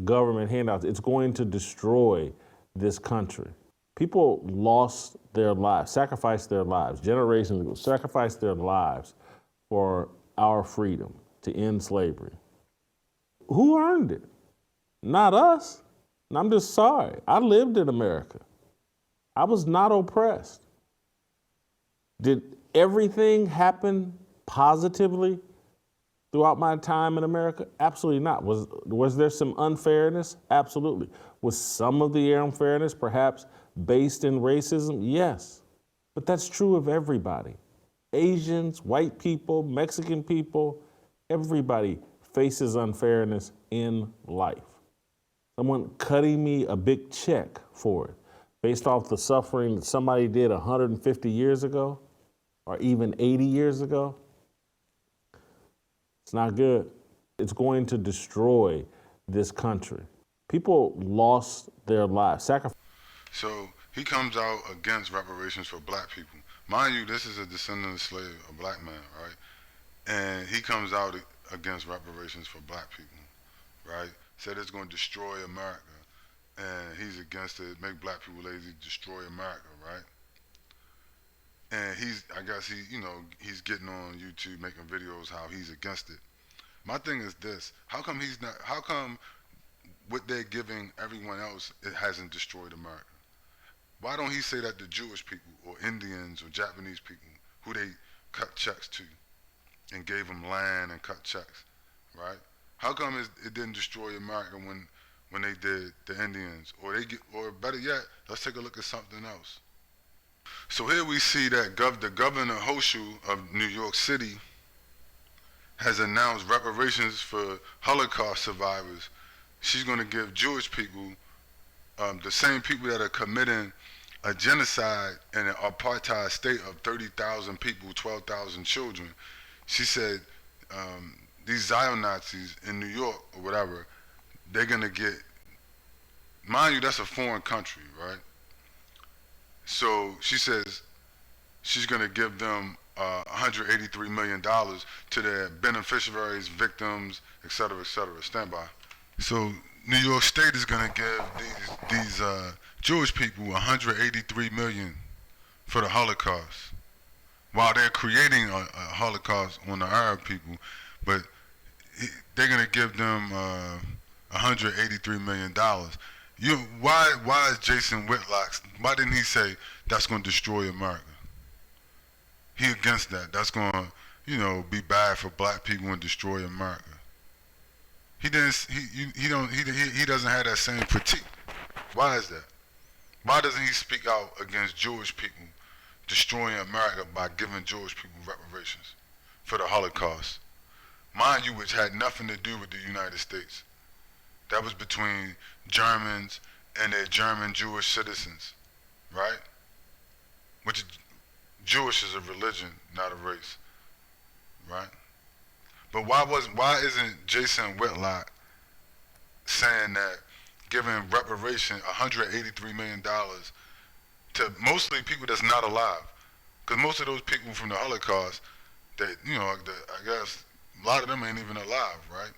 government handouts. It's going to destroy this country. People lost their lives, sacrificed their lives, generations ago, sacrificed their lives for our freedom to end slavery. Who earned it? Not us. And I'm just sorry. I lived in America. I was not oppressed. Did everything happen positively throughout my time in America? Absolutely not. Was there some unfairness? Absolutely. Was some of the unfairness perhaps based in racism? Yes. But that's true of everybody. Asians, white people, Mexican people, everybody faces unfairness in life. Someone cutting me a big check for it based off the suffering that somebody did 150 years ago or even 80 years ago, it's not good. It's going to destroy this country. People lost their lives, sacrificed. So he comes out against reparations for black people. Mind you, this is a descendant of slave, a black man, right? And he comes out against reparations for black people, right? Said it's going to destroy America. And he's against it, make black people lazy, destroy America, right? And I guess he's getting on YouTube making videos how he's against it. My thing is this, how come what they're giving everyone else, it hasn't destroyed America? Why don't he say that to Jewish people or Indians or Japanese people who they cut checks to and gave them land and cut checks, right? How come it didn't destroy America when they did the Indians? Or better yet, let's take a look at something else. So here we see that the governor Hoshu of New York City has announced reparations for Holocaust survivors. She's going to give Jewish people, the same people that are committing a genocide in an apartheid state of 30,000 people, 12,000 children. She said these Zidon Nazis in New York or whatever, they're going to get, mind you, that's a foreign country, right? So she says she's going to give them $183 million to their beneficiaries, victims, et cetera, et cetera. Stand by. So New York State is going to give these Jewish people $183 million for the Holocaust, while they're creating a Holocaust on the Arab people, but they're going to give them $183 million. Why is Jason Whitlock, why didn't he say that's going to destroy America? He against that. That's going to, be bad for black people and destroy America. He doesn't have that same critique. Why is that? Why doesn't he speak out against Jewish people destroying America by giving Jewish people reparations for the Holocaust? Mind you, which had nothing to do with the United States. That was between Germans and their German Jewish citizens, right? Which Jewish is a religion, not a race, right? But why isn't Jason Whitlock saying that giving reparation $183 million to mostly people that's not alive? Because most of those people from the Holocaust, I guess a lot of them ain't even alive, right?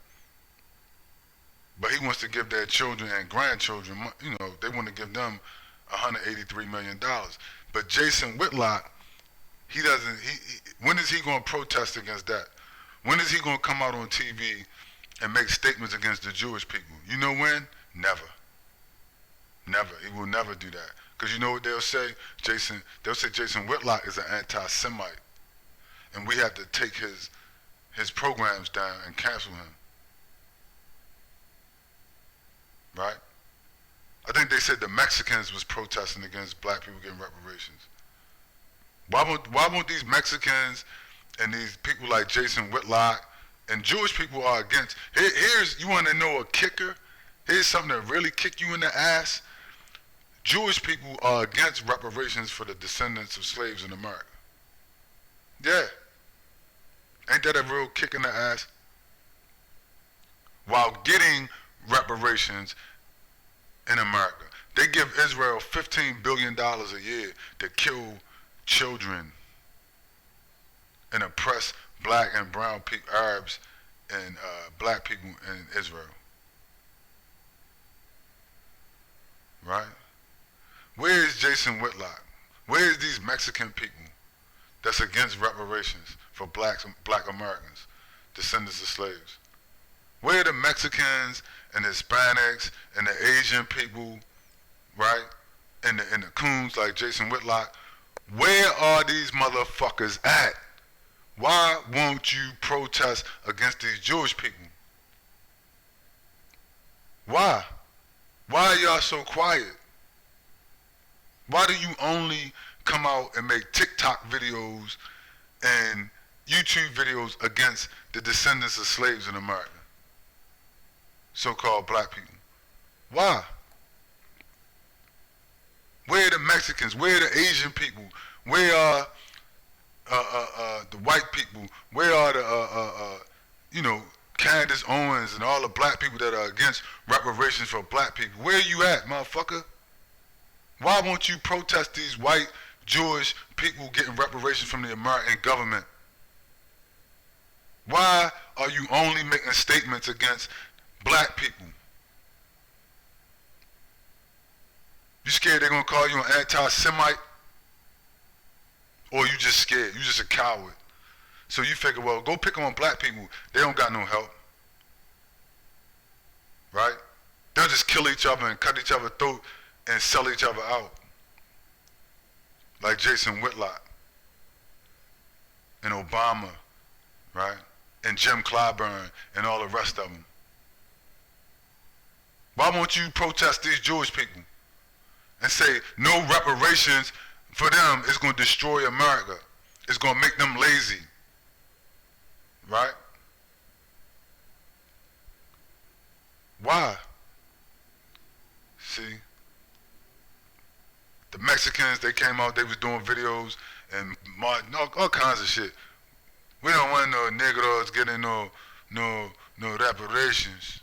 But he wants to give their children and grandchildren, they want to give them $183 million. But Jason Whitlock, when is he going to protest against that? When is he going to come out on TV and make statements against the Jewish people? You know when? Never. Never. He will never do that. Because you know what they'll say? Jason Whitlock is an anti-Semite. And we have to take his programs down and cancel him. Right? I think they said the Mexicans was protesting against black people getting reparations. Why won't these Mexicans and these people like Jason Whitlock and Jewish people are against? You want to know a kicker? Here's something that really kick you in the ass. Jewish people are against reparations for the descendants of slaves in America. Yeah. Ain't that a real kick in the ass? While getting reparations in America. They give Israel $15 billion a year to kill children and oppress black and brown people, Arabs and black people in Israel. right? Where is Jason Whitlock? Where is these Mexican people that's against reparations for black Americans, descendants of slaves? Where are the Mexicans and the Hispanics and the Asian people, right? And the coons like Jason Whitlock? Where are these motherfuckers at? Why won't you protest against these Jewish people? Why? Why are y'all so quiet? Why do you only come out and make TikTok videos and YouTube videos against the descendants of slaves in America? So-called black people. Why? Where are the Mexicans? Where are the Asian people? Where are the white people? Where are the Candace Owens and all the black people that are against reparations for black people? Where are you at, motherfucker? Why won't you protest these white Jewish people getting reparations from the American government? Why are you only making statements against black people? You scared they're gonna call you an anti-Semite? Or you just scared, you just a coward. So you figure, well, go pick on black people, they don't got no help. Right? They'll just kill each other and cut each other's throat and sell each other out. Like Jason Whitlock and Obama, right? And Jim Clyburn and all the rest of them. Why won't you protest these Jewish people and say no reparations for them is going to destroy America? It's going to make them lazy, right? Why? See? The Mexicans, they came out, they was doing videos and all kinds of shit. We don't want no Negroes getting no reparations.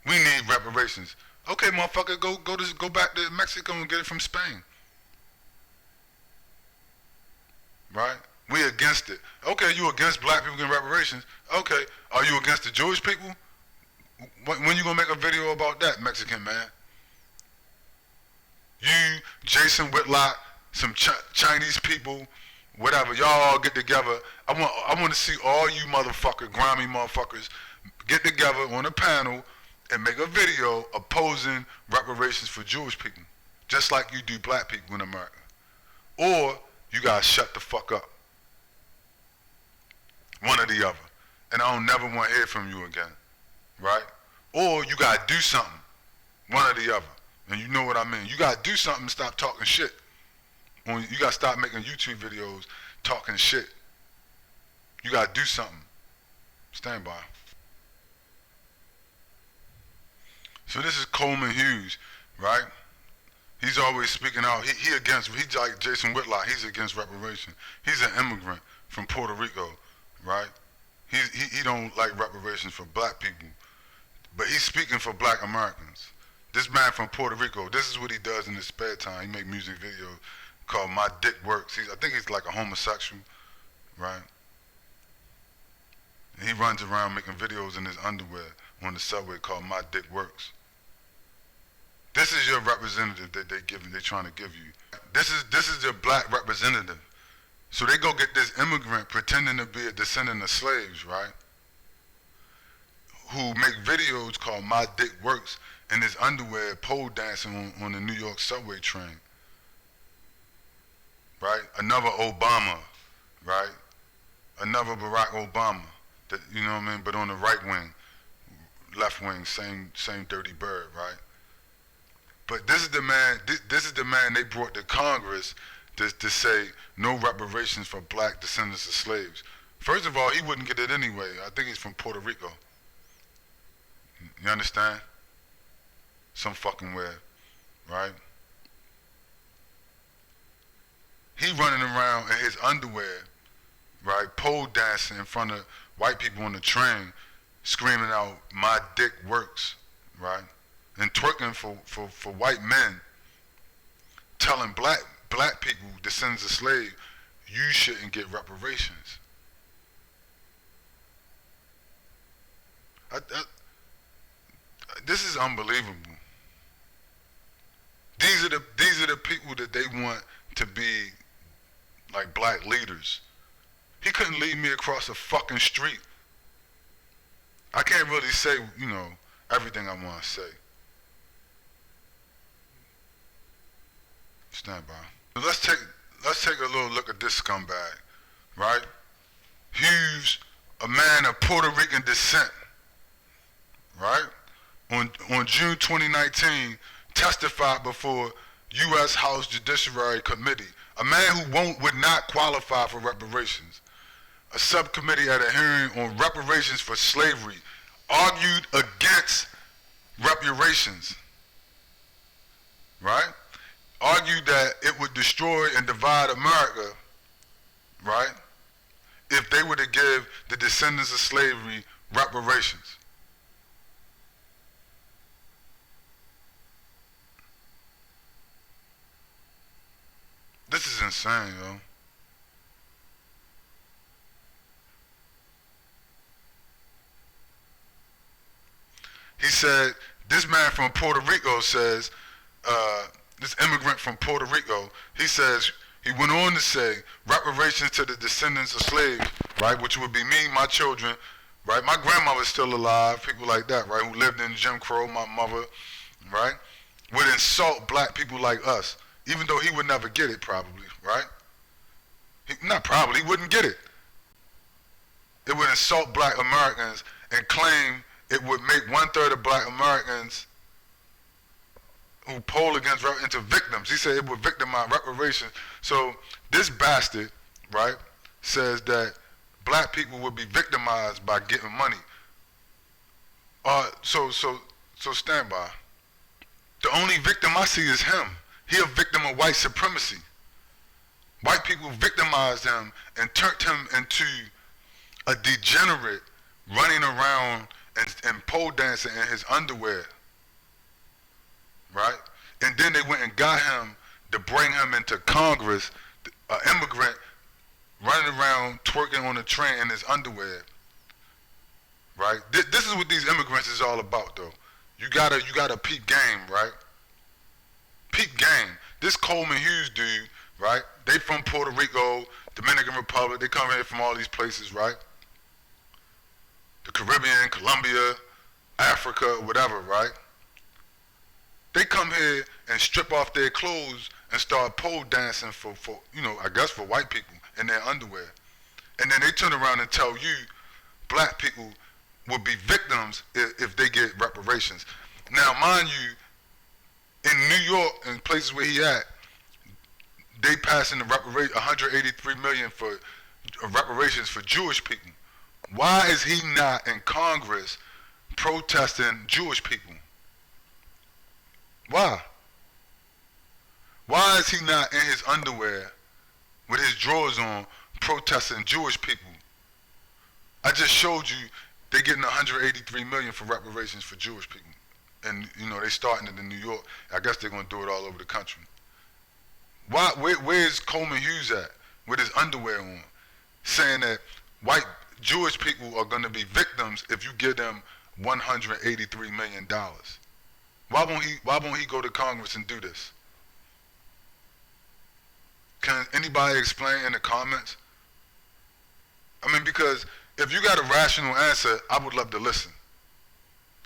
We need reparations. Okay, motherfucker, go back to Mexico and get it from Spain. Right? We against it. Okay, you against black people getting reparations. Okay, are you against the Jewish people? When you gonna make a video about that, Mexican man? You, Jason Whitlock, some Chinese people, whatever, y'all all get together. I want to see all you motherfuckers, grimy motherfuckers, get together on a panel and make a video opposing reparations for Jewish people, just like you do black people in America. Or you guys shut the fuck up. One or the other. And I don't never want to hear from you again, right? Or you gotta do something, one or the other. And you know what I mean. You gotta do something and stop talking shit. You gotta stop making YouTube videos talking shit. You gotta do something. Stand by. So this is Coleman Hughes, right? He's always speaking out. He's like Jason Whitlock, he's against reparation. He's an immigrant from Puerto Rico, right? He don't like reparations for black people, but he's speaking for black Americans. This man from Puerto Rico, this is what he does in his spare time. He makes music videos called My Dick Works. I think he's like a homosexual, right? And he runs around making videos in his underwear on the subway called My Dick Works. This is your representative that they're trying to give you. This is your black representative. So they go get this immigrant pretending to be a descendant of slaves, right? Who make videos called My Dick Works in his underwear pole dancing on the New York subway train. Right? Another Obama, right? Another Barack Obama. That, you know what I mean? But on the right wing, left wing, same dirty bird, right? But this is the man. This is the man they brought to Congress to say no reparations for black descendants of slaves. First of all, he wouldn't get it anyway. I think he's from Puerto Rico. You understand? Some fucking where, right? He running around in his underwear, right, pole dancing in front of white people on the train, screaming out, "My dick works," right? And twerking for white men, telling black people, descendants of slaves, you shouldn't get reparations. This is unbelievable. These are the people that they want to be like black leaders. He couldn't lead me across a fucking street. I can't really say, everything I want to say. Stand by. Let's take a little look at this scumbag, right? Hughes, a man of Puerto Rican descent, right? On June 2019, testified before U.S. House Judiciary Committee, a man who would not qualify for reparations. A subcommittee at a hearing on reparations for slavery argued against reparations, right? Argued that it would destroy and divide America, right? If they were to give the descendants of slavery reparations. This is insane, yo. He said, this man from Puerto Rico says, this immigrant from Puerto Rico, he went on to say, reparations to the descendants of slaves, right, which would be me, my children, right, my grandmother's still alive, people like that, right, who lived in Jim Crow, my mother, right, would insult black people like us, even though he would never get it probably, right? He wouldn't get it. It would insult black Americans and claim it would make 1/3 of black Americans who poll against into victims. He said it would victimize reparations. So this bastard, right, says that black people would be victimized by getting money. So stand by. The only victim I see is him. He a victim of white supremacy. White people victimized him and turned him into a degenerate running around and pole dancing in his underwear, right? And then they went and got him to bring him into Congress, an immigrant running around twerking on a train in his underwear, right? This is what these immigrants is all about, though. You gotta peep game, right? Peep game. This Coleman Hughes dude, right? They from Puerto Rico, Dominican Republic. They come here from all these places, right? The Caribbean, Colombia, Africa, whatever, right? They come here and strip off their clothes and start pole dancing for I guess for white people in their underwear. And then they turn around and tell you black people will be victims if they get reparations. Now, mind you, in New York and places where he at, they passing the $183 million for reparations for Jewish people. Why is he not in Congress protesting Jewish people? Why? Why is he not in his underwear with his drawers on protesting Jewish people? I just showed you they're getting $183 million for reparations for Jewish people. And they starting it in New York. I guess they're gonna do it all over the country. Why? Where's Coleman Hughes at with his underwear on, saying that white Jewish people are gonna be victims if you give them $183 million? Why won't he go to Congress and do this? Can anybody explain in the comments? I mean, because if you got a rational answer, I would love to listen.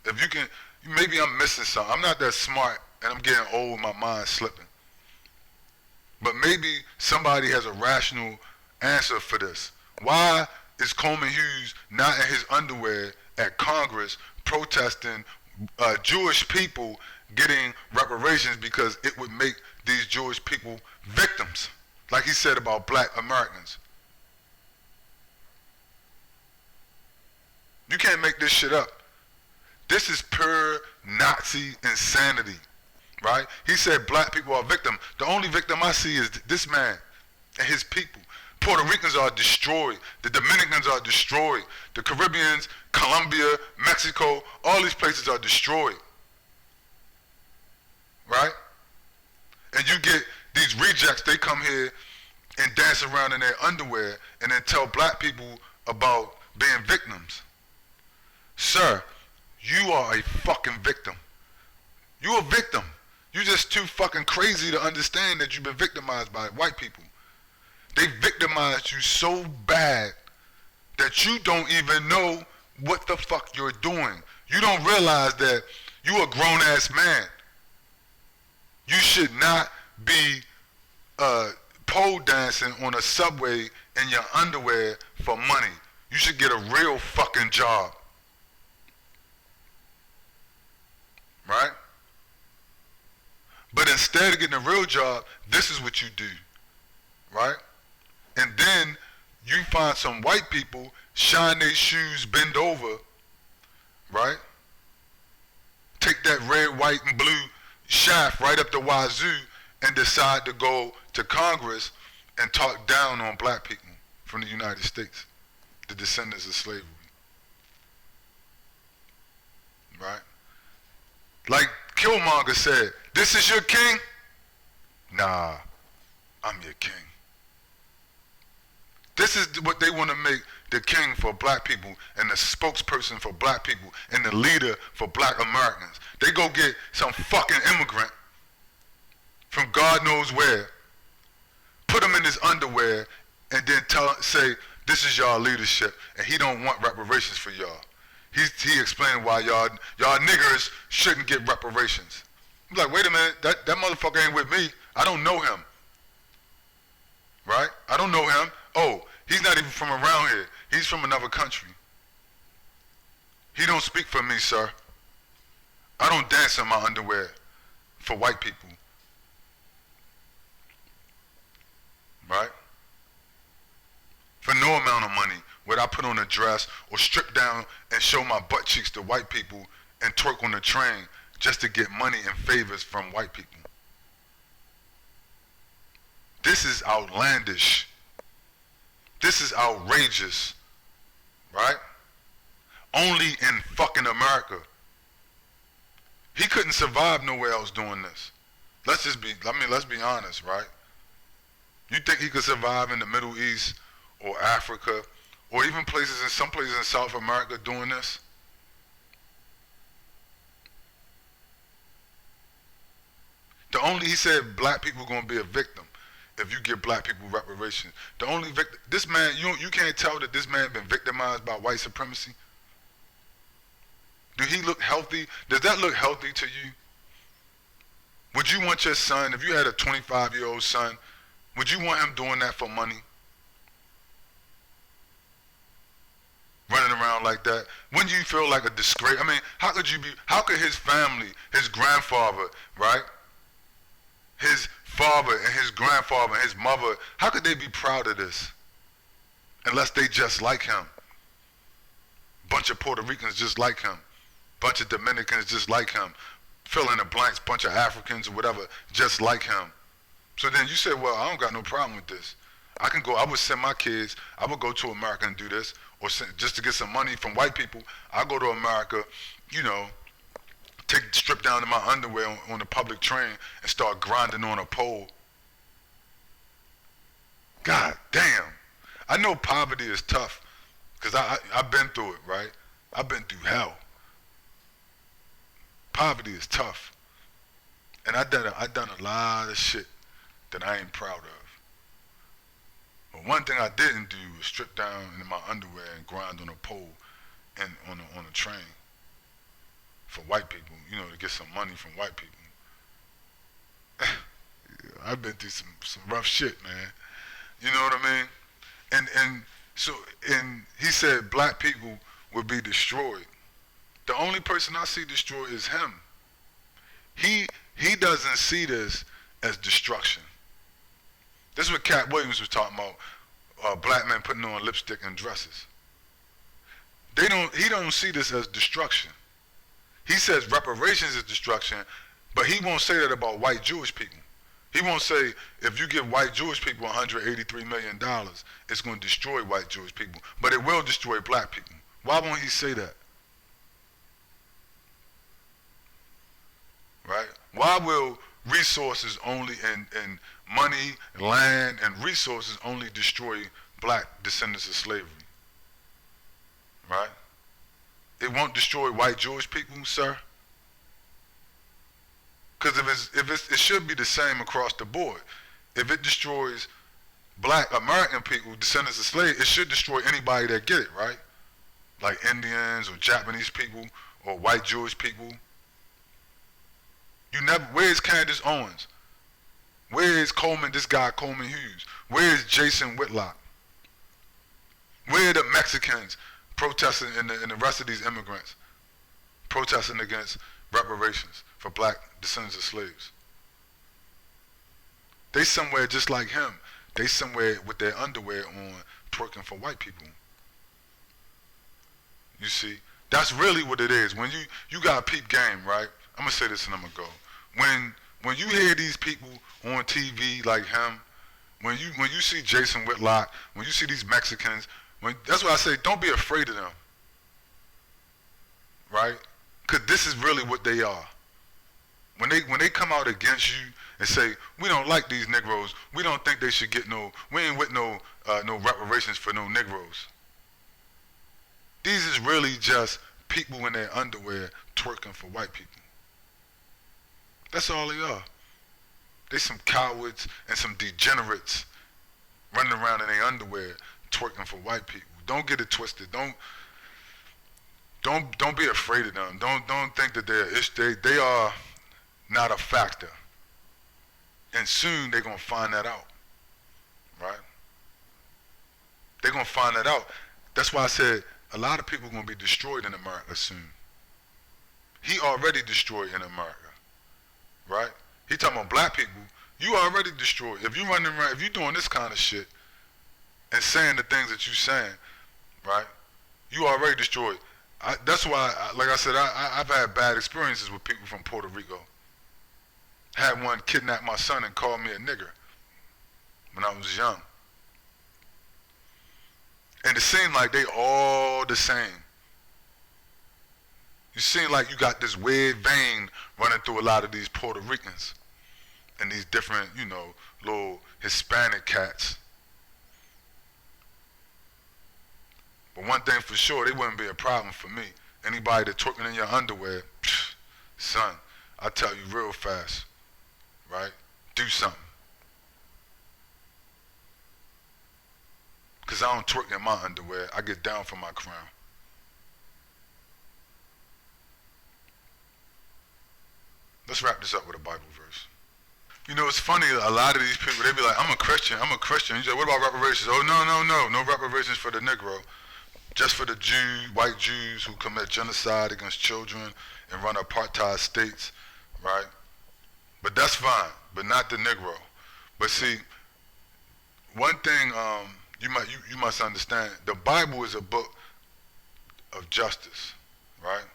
If you can, maybe I'm missing something. I'm not that smart and I'm getting old, my mind's slipping. But maybe somebody has a rational answer for this. Why is Coleman Hughes not in his underwear at Congress protesting Jewish people getting reparations because it would make these Jewish people victims, like he said about black Americans? You can't make this shit up. This is pure Nazi insanity, right? He said black people are victims. The only victim I see is this man and his people. Puerto Ricans are destroyed. The Dominicans are destroyed. The Caribbeans, Colombia, Mexico, all these places are destroyed, right? And you get these rejects, they come here and dance around in their underwear and then tell black people about being victims. Sir, you are a fucking victim. You're a victim. You're just too fucking crazy to understand that you've been victimized by white people. They victimized you so bad that you don't even know what the fuck you're doing. You don't realize that you a grown ass man. You should not be pole dancing on a subway in your underwear for money. You should get a real fucking job. Right? But instead of getting a real job, this is what you do. Right? And then you find some white people, shine their shoes, bend over, right? Take that red, white, and blue shaft right up the wazoo and decide to go to Congress and talk down on black people from the United States, the descendants of slavery. Right? Like Killmonger said, this is your king? Nah, I'm your king. This is what they want to make the king for black people and the spokesperson for black people and the leader for black Americans. They go get some fucking immigrant from God knows where, put him in his underwear, and then say, this is y'all leadership, and he don't want reparations for y'all. He explained why y'all niggers shouldn't get reparations. I'm like, wait a minute, that motherfucker ain't with me. I don't know him. Right? I don't know him. Oh, he's not even from around here. He's from another country. He don't speak for me, sir. I don't dance in my underwear for white people. Right? For no amount of money would I put on a dress or strip down and show my butt cheeks to white people and twerk on the train just to get money and favors from white people. This is outlandish. This is outrageous, right? Only in fucking America. He couldn't survive nowhere else doing this. Let's be honest, right? You think he could survive in the Middle East or Africa or even some places in South America doing this? He said black people are gonna be a victim if you give black people reparations. The only victim, this man, you can't tell that this man been victimized by white supremacy. Do he look healthy? Does that look healthy to you? Would you want your son, if you had a 25-year-old son, would you want him doing that for money? Running around like that? Wouldn't you feel like a disgrace? I mean, how could his family, his grandfather, right? His father and his grandfather and his mother, how could they be proud of this? Unless they just like him. Bunch of Puerto Ricans just like him. Bunch of Dominicans just like him. Fill in the blanks, bunch of Africans or whatever, just like him. So then you say, well, I don't got no problem with this. I would send my kids, I would go to America and do this, or just to get some money from white people, I go to America, strip down to my underwear on the public train and start grinding on a pole. God damn. I know poverty is tough because I've been through it, right? I've been through hell. Poverty is tough. And I done a lot of shit that I ain't proud of. But one thing I didn't do was strip down in my underwear and grind on a pole and on a train for white people, to get some money from white people. I've been through some rough shit, man. You know what I mean? And he said black people would be destroyed. The only person I see destroyed is him. He doesn't see this as destruction. This is what Cat Williams was talking about, black men putting on lipstick and dresses. He don't see this as destruction. He says reparations is destruction, but he won't say that about white Jewish people. He won't say, if you give white Jewish people $183 million, it's going to destroy white Jewish people, but it will destroy black people. Why won't he say that? Right? Why will resources only and money, land, and resources only destroy black descendants of slavery? Right? It won't destroy white Jewish people, sir? Because it should be the same across the board. If it destroys black American people, descendants of slaves, it should destroy anybody that get it, right? Like Indians or Japanese people or white Jewish people. Where's Candace Owens? Where is this guy Coleman Hughes? Where is Jason Whitlock? Where are the Mexicans protesting and the rest of these immigrants protesting against reparations for black descendants of slaves? They somewhere just like him. They somewhere with their underwear on twerking for white people. You see? That's really what it is. When you got a peep game, right? I'm gonna say this and I'm gonna go. When you hear these people on TV like him, when you see Jason Whitlock, when you see these Mexicans, that's why I say don't be afraid of them. Right? Because this is really what they are. When they come out against you and say, we don't like these Negroes, we don't think they should get we ain't with no reparations for no Negroes. These is really just people in their underwear twerking for white people. That's all they are. They some cowards and some degenerates running around in their underwear twerking for white people. Don't get it twisted. Don't be afraid of them. Don't think that they are not a factor. And soon they're gonna find that out. Right? They're gonna find that out. That's why I said a lot of people are gonna be destroyed in America soon. He already destroyed in America. Right? He talking about black people. You already destroyed. If you running around, if you doing this kind of shit and saying the things that you saying, right? You already destroyed. That's why, like I said, I've had bad experiences with people from Puerto Rico. Had one kidnap my son and call me a nigger when I was young. And it seemed like they all the same. You seem like you got this weird vein running through a lot of these Puerto Ricans and these different, little Hispanic cats. But one thing for sure, they wouldn't be a problem for me. Anybody that's twerking in your underwear, son, I tell you real fast, right? Do something. Because I don't twerk in my underwear. I get down for my crown. Let's wrap this up with a Bible verse. It's funny, a lot of these people, they be like, I'm a Christian. You say, what about reparations? Oh, no reparations for the Negro. Just for the white Jews who commit genocide against children and run apartheid states, right? But that's fine, but not the Negro. But see, one thing you must understand, the Bible is a book of justice, right?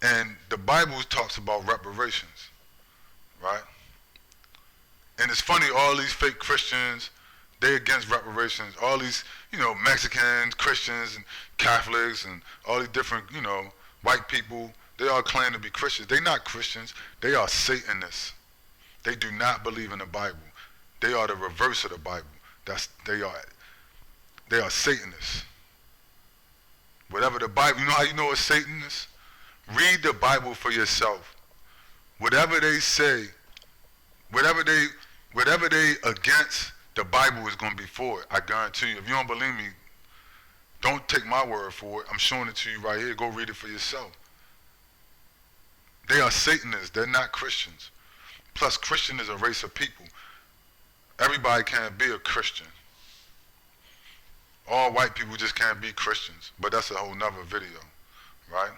And the Bible talks about reparations, right? And it's funny, all these fake Christians, they against reparations. All these, Mexicans, Christians, and Catholics, and all these different, white people, they all claim to be Christians. They're not Christians. They are Satanists. They do not believe in the Bible. They are the reverse of the Bible. They are Satanists. Whatever the Bible, you know how you know a Satanist? Read the Bible for yourself. Whatever they say, whatever they against, the Bible is going to be for it. I guarantee you. If you don't believe me, don't take my word for it. I'm showing it to you right here. Go read it for yourself. They are Satanists. They're not Christians. Plus, Christian is a race of people. Everybody can't be a Christian. All white people just can't be Christians. But that's a whole nother video, right?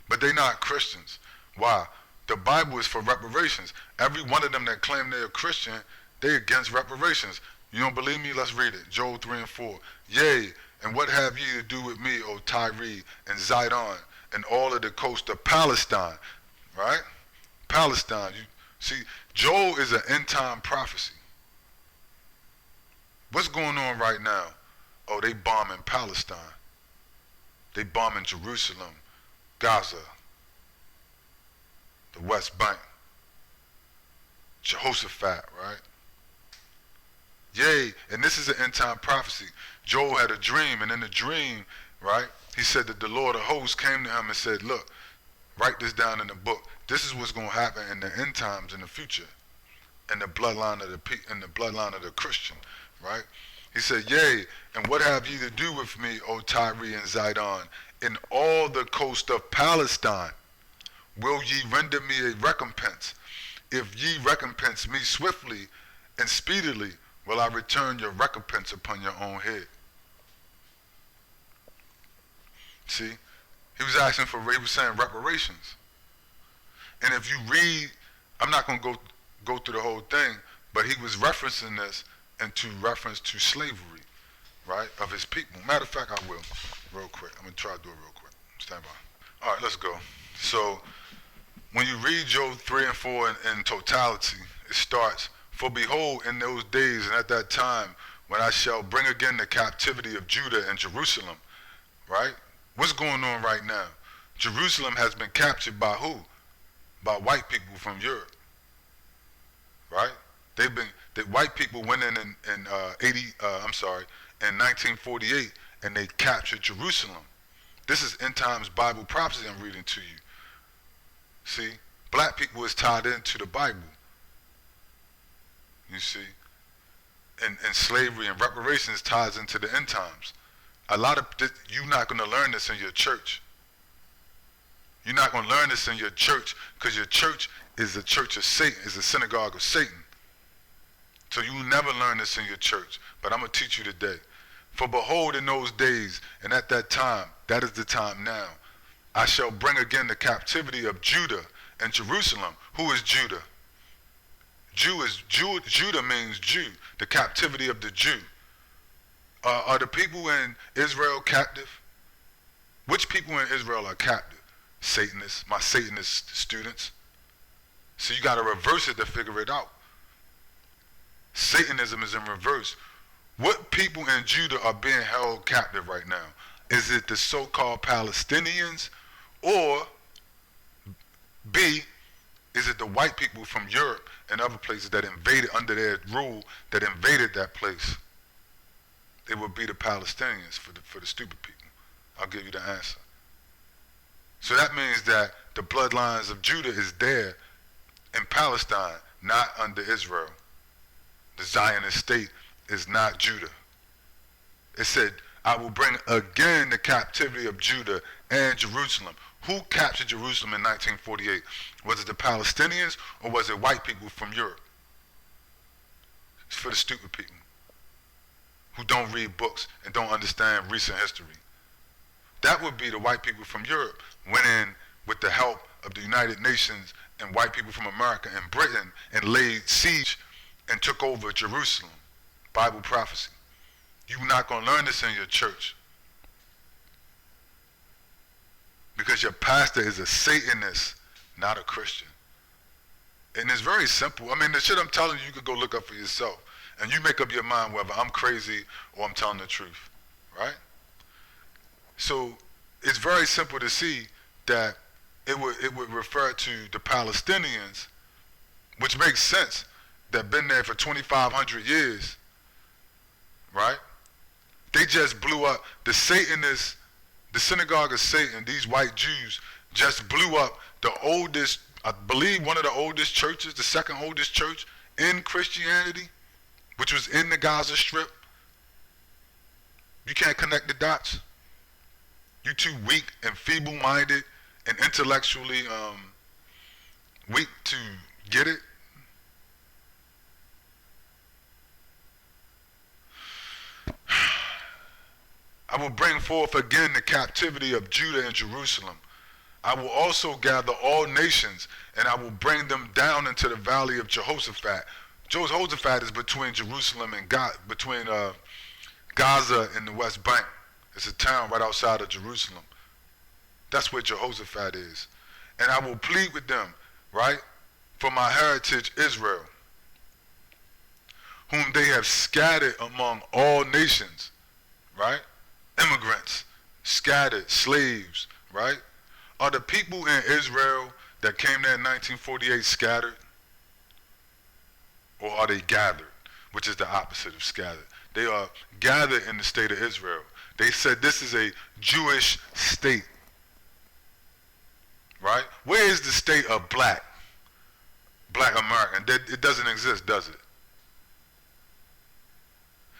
But they're not Christians. Why? The Bible is for reparations. Every one of them that claim they're a Christian, they against reparations. You don't believe me? Let's read it. Joel 3 and 4. Yea, and what have ye to do with me, O Tyre and Zidon, and all of the coast of Palestine? Right? Palestine. You see, Joel is an end-time prophecy. What's going on right now? Oh, they bombing Palestine. They bombing Jerusalem, Gaza, the West Bank. Jehoshaphat, right? Yea, and this is an end-time prophecy. Joel had a dream, and in the dream, right, he said that the Lord of hosts came to him and said, look, Write this down in the book. This is what's going to happen in the end times in the future, in the bloodline of the Christian, right? He said, yea, and what have ye to do with me, O Tyre and Zidon, in all the coast of Palestine? Will ye render me a recompense? If ye recompense me swiftly and speedily, will I return your recompense upon your own head. See? He was asking for, he was saying reparations. And if you read, I'm not going to go through the whole thing, but he was referencing this into reference to slavery, right, of his people. Matter of fact, I will, real quick. I'm going to try to do it real quick. Stand by. All right, let's go. So, when you read Job 3 and 4 in totality, it starts, for behold, in those days and at that time, when I shall bring again the captivity of Judah and Jerusalem, right? What's going on right now? Jerusalem has been captured by who? By white people from Europe, right? The white people went in 1948, and they captured Jerusalem. This is end times Bible prophecy I'm reading to you. See, black people is tied into the Bible. You see, and slavery and reparations ties into the end times. A lot of you're not going to learn this in your church. You're not going to learn this in your church because your church is a church of Satan, is a synagogue of Satan. So you will never learn this in your church. But I'm going to teach you today. For behold, in those days and at that time, that is the time now, I shall bring again the captivity of Judah and Jerusalem. Who is Judah? Judah means Jew, the captivity of the Jew. Are the people in Israel captive? Which people in Israel are captive? Satanists, my Satanist students. So you got to reverse it to figure it out. Satanism is in reverse. What people in Judah are being held captive right now? Is it the so-called Palestinians, or B, is it the white people from Europe and other places that invaded under their rule, that invaded that place? It would be the Palestinians for the stupid people. I'll give you the answer. So that means that the bloodlines of Judah is there in Palestine, not under Israel. The Zionist state is not Judah. It said, I will bring again the captivity of Judah and Jerusalem. Who captured Jerusalem in 1948? Was it the Palestinians or was it white people from Europe? It's for the stupid people who don't read books and don't understand recent history. That would be the white people from Europe went in with the help of the United Nations and white people from America and Britain and laid siege and took over Jerusalem. Bible prophecy. You're not going to learn this in your church. Because your pastor is a Satanist, not a Christian. And it's very simple. I mean, the shit I'm telling you, you could go look up for yourself. And you make up your mind whether I'm crazy or I'm telling the truth, right? So it's very simple to see that it would refer to the Palestinians, which makes sense, that been there for 2,500 years, right? They just blew up the Satanists, the synagogue of Satan. These white Jews just blew up the oldest, I believe one of the oldest churches, the second oldest church in Christianity, which was in the Gaza Strip. You can't connect the dots. You too weak and feeble-minded and intellectually weak to get it. I will bring forth again the captivity of Judah and Jerusalem. I will also gather all nations, and I will bring them down into the valley of Jehoshaphat. Jehoshaphat is between Jerusalem and Gaza and the West Bank. It's a town right outside of Jerusalem. That's where Jehoshaphat is. And I will plead with them, right, for my heritage Israel, whom they have scattered among all nations, right? Immigrants, scattered, slaves, right? Are the people in Israel that came there in 1948 scattered? Or are they gathered, which is the opposite of scattered? They are gathered in the state of Israel. They said this is a Jewish state, right? Where is the state of black American? It doesn't exist, does it?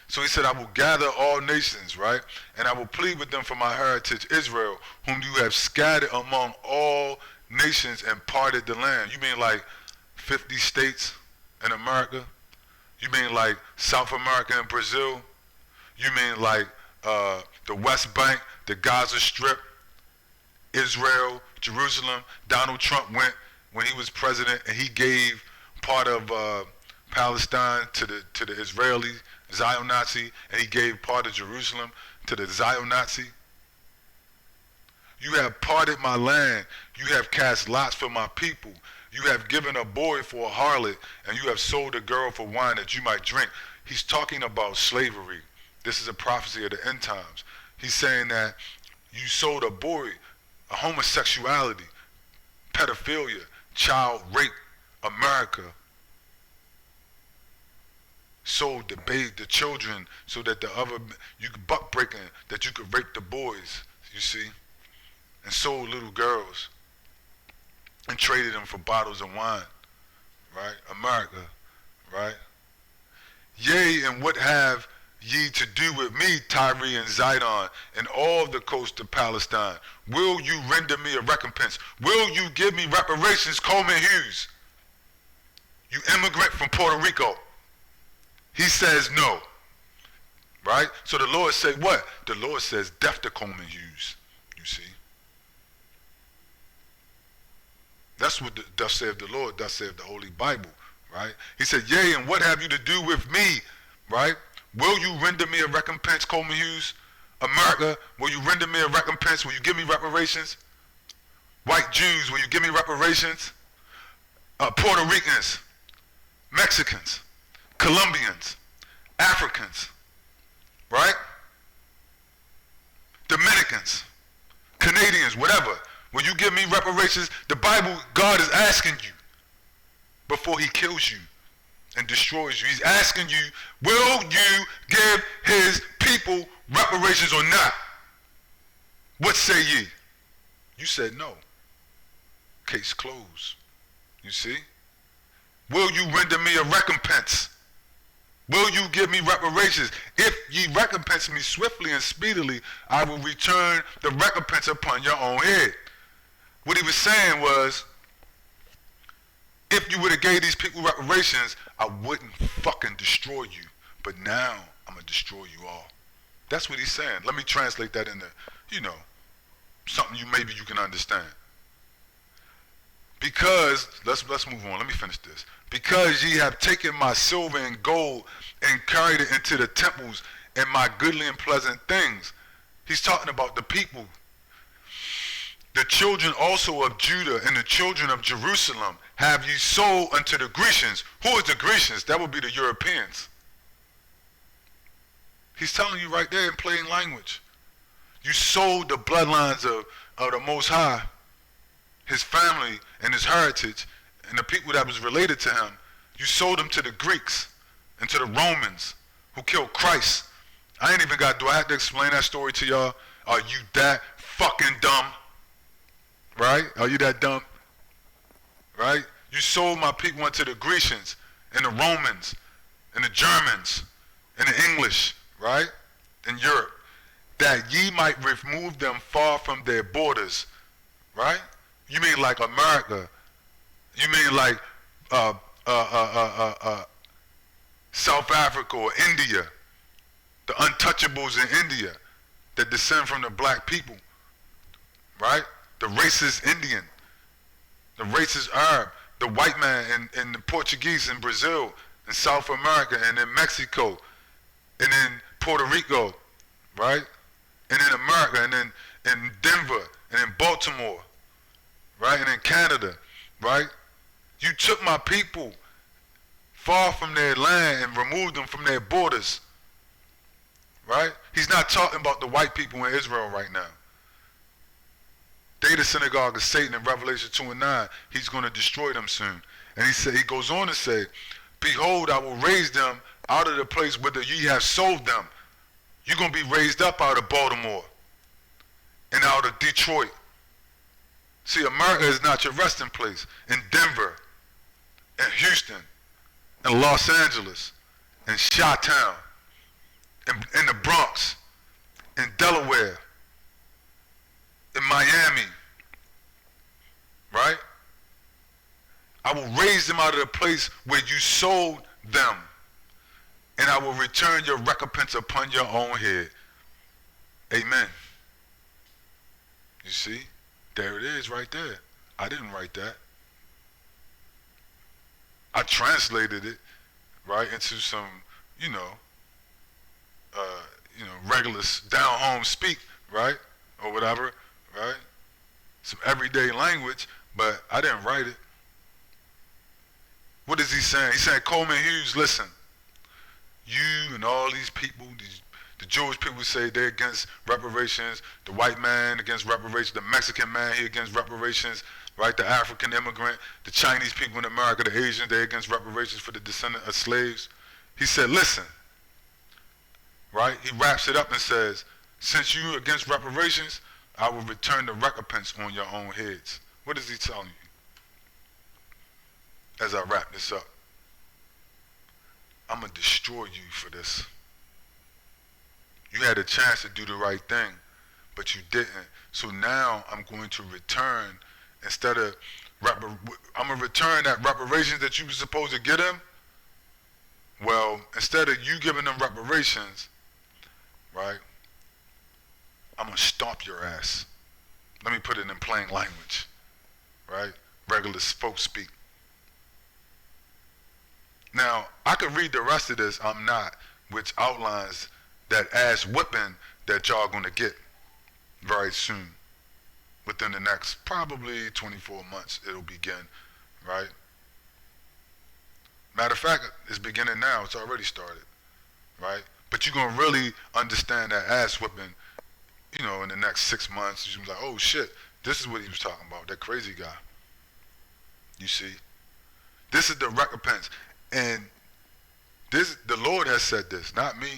So he said, I will gather all nations, right? And I will plead with them for my heritage, Israel, whom you have scattered among all nations and parted the land. You mean like 50 states in America? You mean like South America and Brazil? You mean like the West Bank, the Gaza Strip, Israel, Jerusalem? Donald Trump went when he was president and he gave part of Palestine to the Israeli Zion Nazi, and he gave part of Jerusalem to the Zion Nazi. You have parted my land. You have cast lots for my people. You have given a boy for a harlot, and you have sold a girl for wine that you might drink. He's talking about slavery. This is a prophecy of the end times. He's saying that you sold a boy, a homosexuality, pedophilia, child rape, America. Sold the children so that you could buck breaking, that you could rape the boys, you see, and sold little girls and traded them for bottles of wine, right? America, right? Yea, and what have ye to do with me, Tyre and Zidon, and all the coast of Palestine? Will you render me a recompense? Will you give me reparations, Coleman Hughes? You immigrant from Puerto Rico. He says no, right? So the Lord said what? The Lord says death to Coleman Hughes, you see. That's what thus saith the Lord, thus saith the Holy Bible, right? He said, yea, and what have you to do with me, right? Will you render me a recompense, Coleman Hughes? America, will you render me a recompense? Will you give me reparations? White Jews, will you give me reparations? Puerto Ricans, Mexicans, Colombians, Africans, right? Dominicans, Canadians, whatever. Will you give me reparations? The Bible, God is asking you before he kills you and destroys you. He's asking you, will you give his people reparations or not? What say ye? You said no. Case closed. You see? Will you render me a recompense? Will you give me reparations? If ye recompense me swiftly and speedily, I will return the recompense upon your own head. What he was saying was, if you would have gave these people reparations, I wouldn't fucking destroy you. But now, I'm going to destroy you all. That's what he's saying. Let me translate that into, something maybe you can understand. Because, let's move on. Let me finish this. Because ye have taken my silver and gold and carried it into the temples and my goodly and pleasant things. He's talking about the people. The children also of Judah and the children of Jerusalem have ye sold unto the Grecians. Who is the Grecians? That would be the Europeans. He's telling you right there in plain language. You sold the bloodlines of the Most High, his family and his heritage, and the people that was related to him. You sold them to the Greeks and to the Romans who killed Christ. I ain't even do I have to explain that story to y'all? Are you that fucking dumb? Right? Are you that dumb? Right? You sold my people unto the Grecians and the Romans and the Germans and the English, right? In Europe. That ye might remove them far from their borders, right? You mean like America? You mean like South Africa or India? The untouchables in India that descend from the black people, right? The racist Indian, the racist Arab, the white man and the Portuguese in Brazil, in South America, and in Mexico, and in Puerto Rico, right? And in America, and in Denver, and in Baltimore, right? And in Canada, right? You took my people far from their land and removed them from their borders, right? He's not talking about the white people in Israel right now. They the synagogue of Satan in Revelation 2:9. He's going to destroy them soon. And he goes on to say, behold, I will raise them out of the place whither ye have sold them. You're going to be raised up out of Baltimore and out of Detroit See, America is not your resting place. In Denver, in Houston, in Los Angeles, in Chi-Town, in the Bronx, in Delaware, in Miami, right? I will raise them out of the place where you sold them, and I will return your recompense upon your own head. Amen. You see? There it is right there. I didn't write that. I translated it, right, into some, you know, regular down home speak, right, or whatever, right? Some everyday language, but I didn't write it. What is he saying? He's saying, Coleman Hughes, listen, you and all these people, the Jewish people say they're against reparations, the white man against reparations, the Mexican man, he against reparations, right? The African immigrant, the Chinese people in America, the Asians, they're against reparations for the descendants of slaves. He said, listen, right? He wraps it up and says, since you're against reparations, I will return the recompense on your own heads. What is he telling you? As I wrap this up, I'm going to destroy you for this. You had a chance to do the right thing, but you didn't. So now I'm going to return, instead of, I'm going to return that reparations that you were supposed to get them. Well, instead of you giving them reparations, right, I'm going to stomp your ass. Let me put it in plain language, right? Regular folk speak. Now, I could read the rest of this, I'm not, which outlines that ass whipping that y'all gonna get very soon. Within the next probably 24 months, it'll begin, right? Matter of fact, it's beginning now, it's already started, right? But you're gonna really understand that ass whipping, you know, in the next 6 months. You're gonna be like, oh shit, this is what he was talking about, that crazy guy. You see? This is the recompense. And this, the Lord has said this, not me.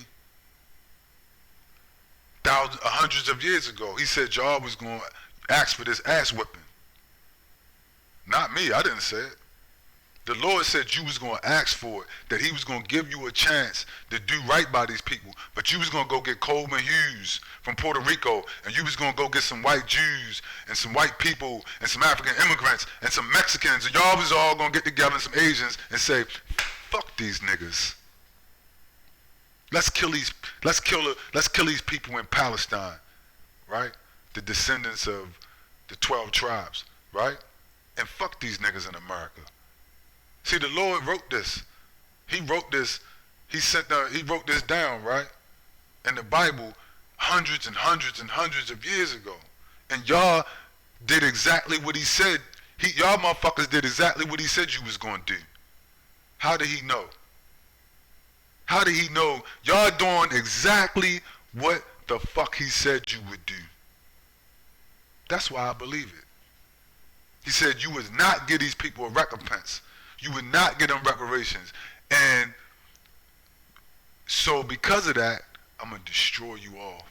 Thousands, hundreds of years ago, he said y'all was going to ask for this ass whipping. Not me, I didn't say it. The Lord said you was going to ask for it, that he was going to give you a chance to do right by these people, but you was going to go get Coleman Hughes from Puerto Rico, and you was going to go get some white Jews and some white people and some African immigrants and some Mexicans, and y'all was all going to get together and some Asians and say, fuck these niggas. Let's kill these people in Palestine, right? The descendants of the 12 tribes, right? And fuck these niggas in America. See, the Lord wrote this. He wrote this. He wrote this down, right? In the Bible, hundreds and hundreds and hundreds of years ago. And y'all did exactly what he said. Y'all motherfuckers did exactly what he said you was going to do. How did he know? How did he know y'all doing exactly what the fuck he said you would do? That's why I believe it. He said you would not give these people a recompense. You would not get them reparations. And so because of that, I'm going to destroy you all.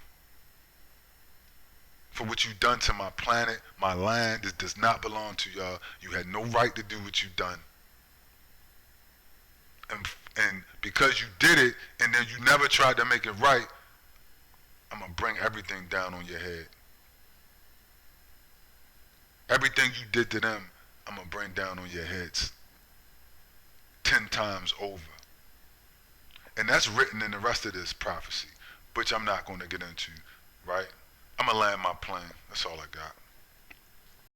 For what you've done to my planet, my land, this does not belong to y'all. You had no right to do what you've done. And because you did it, and then you never tried to make it right, I'm going to bring everything down on your head. Everything you did to them, I'm going to bring down on your heads. 10 times over. And that's written in the rest of this prophecy, which I'm not going to get into, right? I'm going to land my plane. That's all I got.